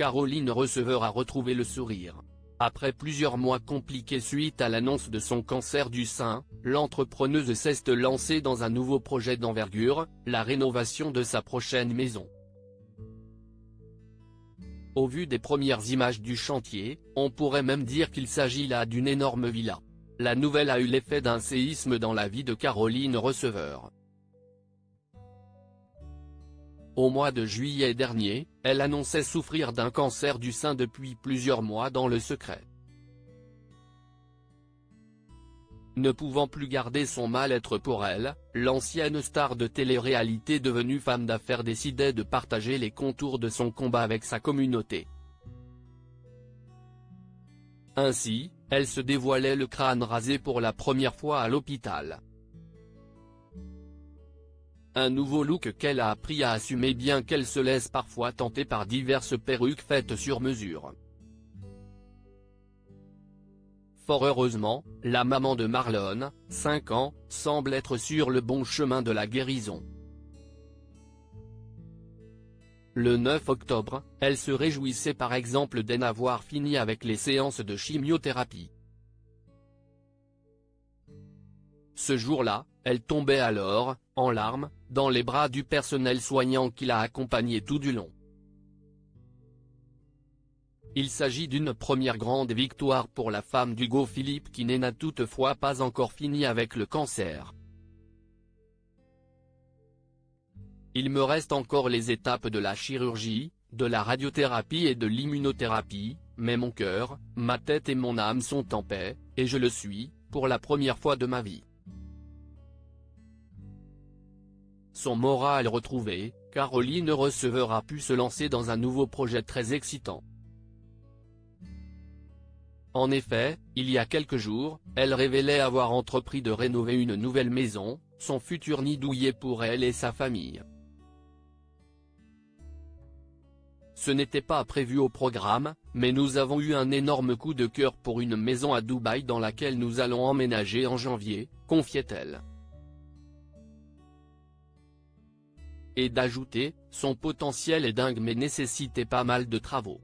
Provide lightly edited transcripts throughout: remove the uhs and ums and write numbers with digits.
Caroline Receveur a retrouvé le sourire. Après plusieurs mois compliqués suite à l'annonce de son cancer du sein, l'entrepreneuse s'est lancée dans un nouveau projet d'envergure, la rénovation de sa prochaine maison. Au vu des premières images du chantier, on pourrait même dire qu'il s'agit là d'une énorme villa. La nouvelle a eu l'effet d'un séisme dans la vie de Caroline Receveur. Au mois de juillet dernier, elle annonçait souffrir d'un cancer du sein depuis plusieurs mois dans le secret. Ne pouvant plus garder son mal-être pour elle, l'ancienne star de télé-réalité devenue femme d'affaires décidait de partager les contours de son combat avec sa communauté. Ainsi, elle se dévoilait le crâne rasé pour la première fois à l'hôpital. Un nouveau look qu'elle a appris à assumer bien qu'elle se laisse parfois tenter par diverses perruques faites sur mesure. Fort heureusement, la maman de Marlon, 5 ans, semble être sur le bon chemin de la guérison. Le 9 octobre, elle se réjouissait par exemple d'en avoir fini avec les séances de chimiothérapie. Ce jour-là, elle tombait alors, en larmes, dans les bras du personnel soignant qui l'a accompagnée tout du long. Il s'agit d'une première grande victoire pour la femme d'Hugo Philippe qui n'a toutefois pas encore fini avec le cancer. Il me reste encore les étapes de la chirurgie, de la radiothérapie et de l'immunothérapie, mais mon cœur, ma tête et mon âme sont en paix, et je le suis, pour la première fois de ma vie. Son moral retrouvé, Caroline Receveur a pu se lancer dans un nouveau projet très excitant. En effet, il y a quelques jours, elle révélait avoir entrepris de rénover une nouvelle maison, son futur nid douillet pour elle et sa famille. Ce n'était pas prévu au programme, mais nous avons eu un énorme coup de cœur pour une maison à Dubaï dans laquelle nous allons emménager en janvier, confiait-elle. Et d'ajouter, son potentiel est dingue mais nécessitait pas mal de travaux.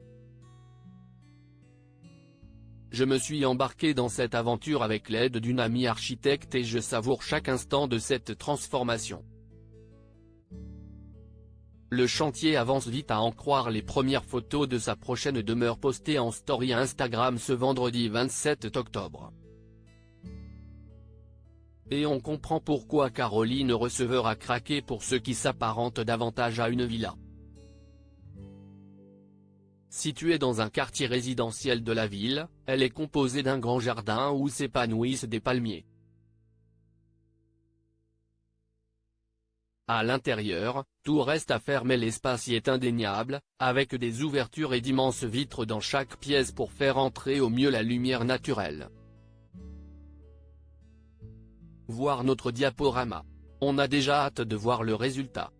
Je me suis embarqué dans cette aventure avec l'aide d'une amie architecte et je savoure chaque instant de cette transformation. Le chantier avance vite à en croire les premières photos de sa prochaine demeure postées en story Instagram ce vendredi 27 octobre. Et on comprend pourquoi Caroline Receveur a craqué pour ce qui s'apparente davantage à une villa. Située dans un quartier résidentiel de la ville, elle est composée d'un grand jardin où s'épanouissent des palmiers. À l'intérieur, tout reste à faire mais l'espace y est indéniable, avec des ouvertures et d'immenses vitres dans chaque pièce pour faire entrer au mieux la lumière naturelle. Voir notre diaporama. On a déjà hâte de voir le résultat.